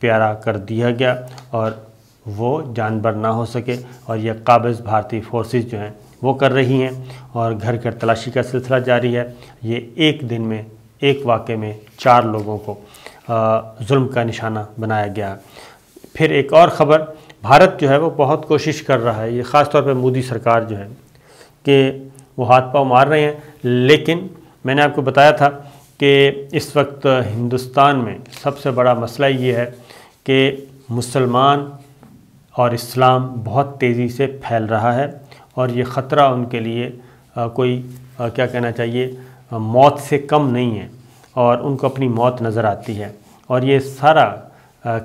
پیارا کر دیا گیا اور وہ جانبر نہ ہو سکے، اور یہ قابض بھارتی فورسز جو ہیں وہ کر رہی ہیں، اور گھر گھر تلاشی کا سلسلہ جاری ہے۔ یہ ایک دن میں ایک واقعے میں 4 لوگوں کو ظلم کا نشانہ بنایا گیا۔ پھر ایک اور خبر، بھارت جو ہے وہ بہت کوشش کر رہا ہے، یہ خاص طور پہ مودی سرکار جو ہے کہ وہ ہاتھ پاؤں مار رہے ہیں، لیکن میں نے آپ کو بتایا تھا کہ اس وقت ہندوستان میں سب سے بڑا مسئلہ یہ ہے کہ مسلمان اور اسلام بہت تیزی سے پھیل رہا ہے، اور یہ خطرہ ان کے لیے کوئی کیا کہنا چاہیے موت سے کم نہیں ہے، اور ان کو اپنی موت نظر آتی ہے، اور یہ سارا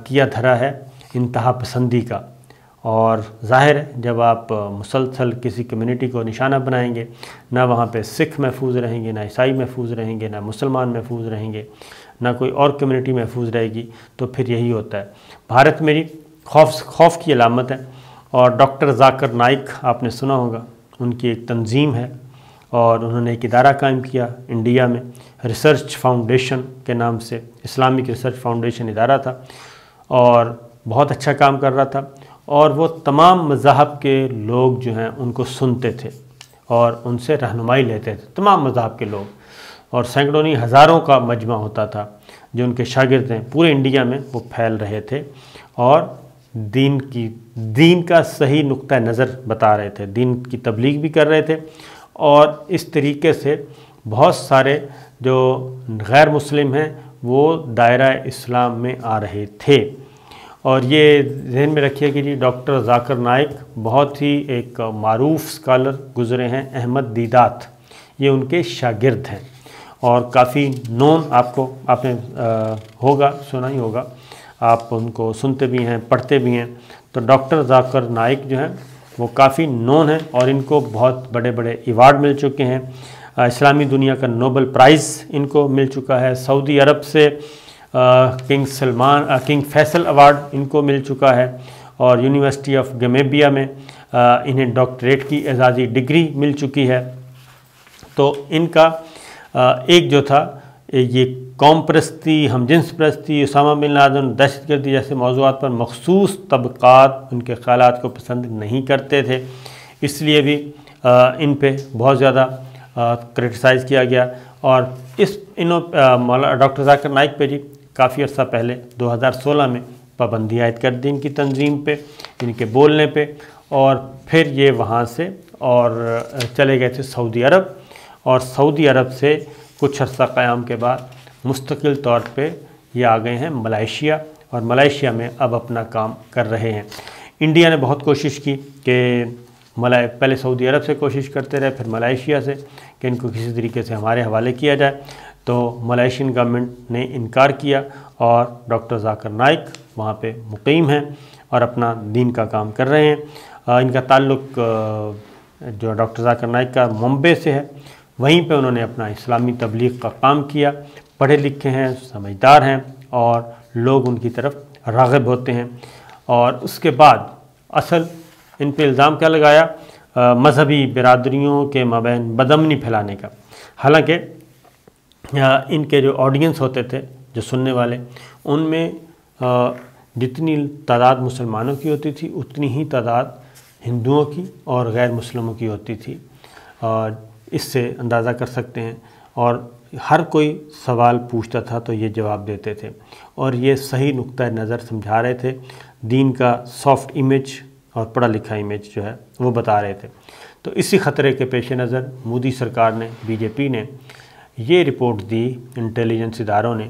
کیا دھرا ہے انتہا پسندی کا۔ اور ظاہر ہے جب آپ مسلسل کسی کمیونٹی کو نشانہ بنائیں گے، نہ وہاں پہ سکھ محفوظ رہیں گے، نہ عیسائی محفوظ رہیں گے، نہ مسلمان محفوظ رہیں گے، نہ کوئی اور کمیونٹی محفوظ رہے گی، تو پھر یہی ہوتا ہے۔ بھارت میری خوف کی علامت ہے، اور ڈاکٹر ذاکر نائک آپ نے سنا ہوگا، ان کی ایک تنظیم ہے، اور انہوں نے ایک ادارہ قائم کیا انڈیا میں، ریسرچ فاؤنڈیشن کے نام سے، اسلامک ریسرچ فاؤنڈیشن ادارہ تھا، اور بہت اچھا کام کر رہا تھا، اور وہ تمام مذاہب کے لوگ جو ہیں ان کو سنتے تھے اور ان سے رہنمائی لیتے تھے، تمام مذاہب کے لوگ، اور سینکڑوں نہیں ہزاروں کا مجمع ہوتا تھا جو ان کے شاگرد ہیں، پورے انڈیا میں وہ پھیل رہے تھے، اور دین کا صحیح نقطہ نظر بتا رہے تھے، دین کی تبلیغ بھی کر رہے تھے، اور اس طریقے سے بہت سارے جو غیر مسلم ہیں وہ دائرہ اسلام میں آ رہے تھے۔ اور یہ ذہن میں رکھیے کہ جی ڈاکٹر ذاکر نائک بہت ہی ایک معروف اسکالر گزرے ہیں، احمد دیدات، یہ ان کے شاگرد ہیں، اور کافی نون آپ نے ہوگا، سنا ہی ہوگا، آپ ان کو سنتے بھی ہیں، پڑھتے بھی ہیں۔ تو ڈاکٹر ذاکر نائک جو ہیں وہ کافی نون ہیں، اور ان کو بہت بڑے بڑے ایوارڈ مل چکے ہیں، اسلامی دنیا کا نوبل پرائز ان کو مل چکا ہے، سعودی عرب سے کنگ فیصل ایوارڈ ان کو مل چکا ہے، اور یونیورسٹی آف گمیبیا میں انہیں ڈاکٹریٹ کی اعزازی ڈگری مل چکی ہے۔ تو ان کا ایک جو تھا یہ قوم پرستی، ہم جنس پرستی، اسامہ بن لادن، دہشت گردی جیسے موضوعات پر مخصوص طبقات ان کے خیالات کو پسند نہیں کرتے تھے، اس لیے بھی ان پہ بہت زیادہ کرٹیسائز کیا گیا، اور ڈاکٹر ذاکر نائک پہ جی کافی عرصہ پہلے 2016 میں پابندی عائد کر دی ان کی تنظیم پہ، ان کے بولنے پہ، اور پھر یہ وہاں سے اور چلے گئے تھے سعودی عرب، اور سعودی عرب سے کچھ عرصہ قیام کے بعد مستقل طور پہ یہ آ گئے ہیں ملائیشیا، اور ملائیشیا میں اب اپنا کام کر رہے ہیں۔ انڈیا نے بہت کوشش کی کہ پہلے سعودی عرب سے کوشش کرتے رہے، پھر ملائیشیا سے کہ ان کو کسی طریقے سے ہمارے حوالے کیا جائے، تو ملائیشین گورنمنٹ نے انکار کیا، اور ڈاکٹر ذاکر نائک وہاں پہ مقیم ہیں اور اپنا دین کا کام کر رہے ہیں۔ ان کا تعلق جو ڈاکٹر ذاکر نائک کا ممبئی سے ہے، وہیں پہ انہوں نے اپنا اسلامی تبلیغ کا کام کیا، پڑھے لکھے ہیں، سمجھدار ہیں، اور لوگ ان کی طرف راغب ہوتے ہیں۔ اور اس کے بعد اصل ان پہ الزام کیا لگایا؟ مذہبی برادریوں کے مابین بدامنی پھیلانے کا۔ حالانکہ ان کے جو آڈینس ہوتے تھے، جو سننے والے، ان میں جتنی تعداد مسلمانوں کی ہوتی تھی اتنی ہی تعداد ہندوؤں کی اور غیر مسلموں کی ہوتی تھی، اور اس سے اندازہ کر سکتے ہیں۔ اور ہر کوئی سوال پوچھتا تھا تو یہ جواب دیتے تھے، اور یہ صحیح نقطہ نظر سمجھا رہے تھے، دین کا سافٹ امیج اور پڑھا لکھا امیج جو ہے وہ بتا رہے تھے۔ تو اسی خطرے کے پیش نظر مودی سرکار نے، بی جے پی نے یہ رپورٹ دی انٹیلیجنس اداروں نے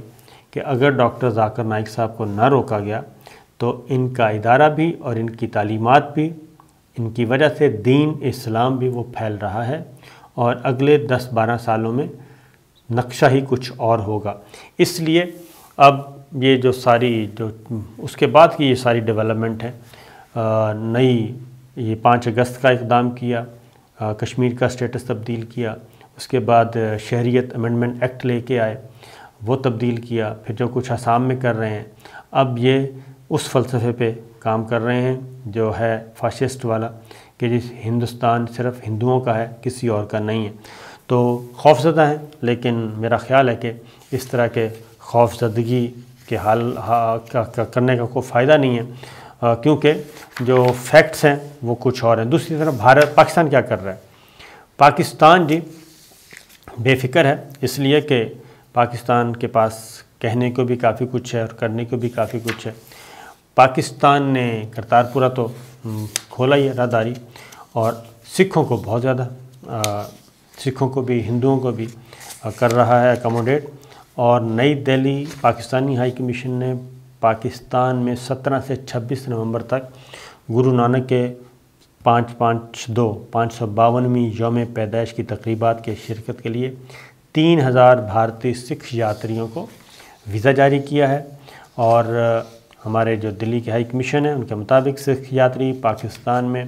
کہ اگر ڈاکٹر ذاکر نائک صاحب کو نہ روکا گیا تو ان کا ادارہ بھی اور ان کی تعلیمات بھی، ان کی وجہ سے دین اسلام بھی وہ پھیل رہا ہے، اور اگلے 10-12 سالوں میں نقشہ ہی کچھ اور ہوگا۔ اس لیے اب یہ جو اس کے بعد کی یہ ساری ڈیولپمنٹ ہے، یہ 5 اگست کا اقدام کیا، کشمیر کا سٹیٹس تبدیل کیا، اس کے بعد شہریت امنڈمنٹ ایکٹ لے کے آئے، وہ تبدیل کیا، پھر جو کچھ آسام میں کر رہے ہیں، اب یہ اس فلسفے پہ کام کر رہے ہیں جو ہے فاشسٹ والا، کہ جس ہندوستان صرف ہندوؤں کا ہے، کسی اور کا نہیں ہے۔ تو خوفزدہ ہیں، لیکن میرا خیال ہے کہ اس طرح کے خوفزدگی کے حال کرنے کا کوئی فائدہ نہیں ہے، کیونکہ جو فیکٹس ہیں وہ کچھ اور ہیں۔ دوسری طرف پاکستان کیا کر رہا ہے؟ پاکستان جی بے فکر ہے، اس لیے کہ پاکستان کے پاس کہنے کو بھی کافی کچھ ہے اور کرنے کو بھی کافی کچھ ہے۔ پاکستان نے کرتارپورہ تو کھولا ہی ہے راہداری، اور سکھوں کو بہت زیادہ، سکھوں کو بھی ہندوؤں کو بھی کر رہا ہے اکاموڈیٹ۔ اور نئی دہلی پاکستانی ہائی کمیشن نے پاکستان میں 17 سے 26 نومبر تک گرو نانک کے 552ویں یوم پیدائش کی تقریبات کے شرکت کے لیے 3000 بھارتی سکھ یاتریوں کو ویزا جاری کیا ہے۔ اور ہمارے جو دلی کے ہائی کمیشن ہیں ان کے مطابق سکھ یاتری پاکستان میں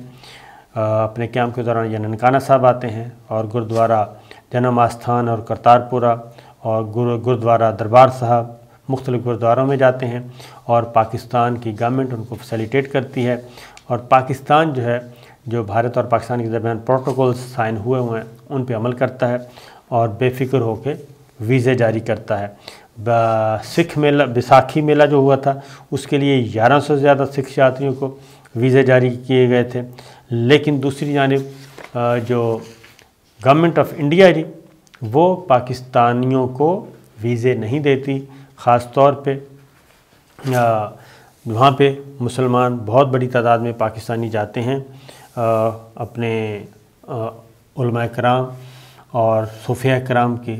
اپنے قیام کے دوران یا ننکانہ صاحب آتے ہیں اور گردوارہ جنم آستھان اور کرتارپورہ اور گردوارہ دربار صاحب مختلف گردواروں میں جاتے ہیں، اور پاکستان کی گورنمنٹ ان کو فیسیلیٹیٹ کرتی ہے، اور پاکستان جو ہے جو بھارت اور پاکستان کے درمیان پروٹوکولز سائن ہوئے ہیں ان پہ عمل کرتا ہے اور بے فکر ہو کے ویزے جاری کرتا ہے۔ سکھ میلہ بیساکھی میلہ جو ہوا تھا اس کے لیے 1100 سے زیادہ سکھ یاتریوں کو ویزے جاری کیے گئے تھے، لیکن دوسری جانب جو گورنمنٹ آف انڈیا جی وہ پاکستانیوں کو ویزے نہیں دیتی، خاص طور پہ وہاں پہ مسلمان بہت بڑی تعداد میں پاکستانی جاتے ہیں، اپنے علماء کرام اور صوفیہ کرام کے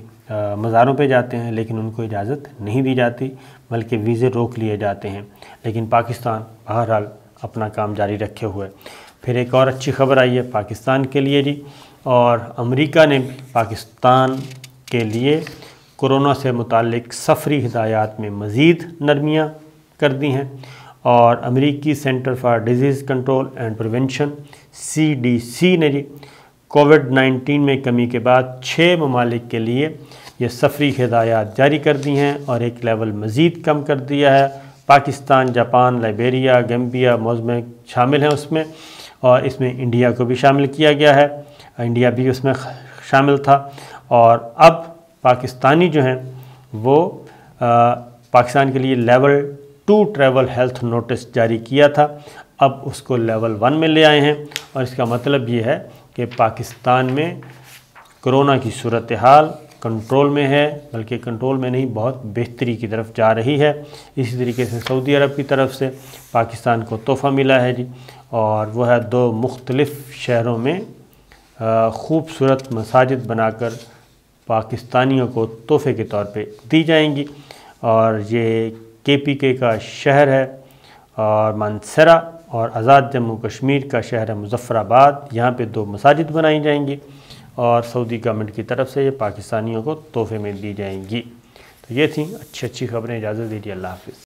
مزاروں پہ جاتے ہیں، لیکن ان کو اجازت نہیں دی جاتی بلکہ ویزے روک لیے جاتے ہیں۔ لیکن پاکستان بہرحال اپنا کام جاری رکھے ہوئے۔ پھر ایک اور اچھی خبر آئی ہے پاکستان کے لیے جی، اور امریکہ نے پاکستان کے لیے کورونا سے متعلق سفری ہدایات میں مزید نرمیاں کر دی ہیں، اور امریکی centre for disease control and prevention CDC نے جی کووڈ-19 میں کمی کے بعد 6 ممالک کے لیے یہ سفری ہدایات جاری کر دی ہیں اور ایک لیول مزید کم کر دیا ہے۔ Pakistan, Japan, Liberia, Gambia, Mozambique شامل ہیں اس میں، اور اس میں انڈیا کو بھی شامل کیا گیا ہے، انڈیا بھی اس میں شامل تھا۔ اور اب پاکستانی جو ہیں وہ پاکستان کے لیے لیول 2 ٹریول ہیلتھ نوٹس جاری کیا تھا، اب اس کو لیول 1 میں لے آئے ہیں، اور اس کا مطلب یہ ہے کہ پاکستان میں کرونا کی صورتحال کنٹرول میں ہے، بلکہ کنٹرول میں نہیں بہت بہتری کی طرف جا رہی ہے۔ اسی طریقے سے سعودی عرب کی طرف سے پاکستان کو تحفہ ملا ہے جی، اور وہ ہے 2 مختلف شہروں میں خوبصورت مساجد بنا کر پاکستانیوں کو تحفے کے طور پہ دی جائیں گی، اور یہ KPK کا شہر ہے، اور مانسیرا، اور آزاد جموں کشمیر کا شہر ہے مظفرآباد، یہاں پہ 2 مساجد بنائی جائیں گی، اور سعودی گورنمنٹ کی طرف سے یہ پاکستانیوں کو تحفے میں دی جائیں گی۔ تو یہ تھیں اچھی خبریں، اجازت دیجیے، اللہ حافظ۔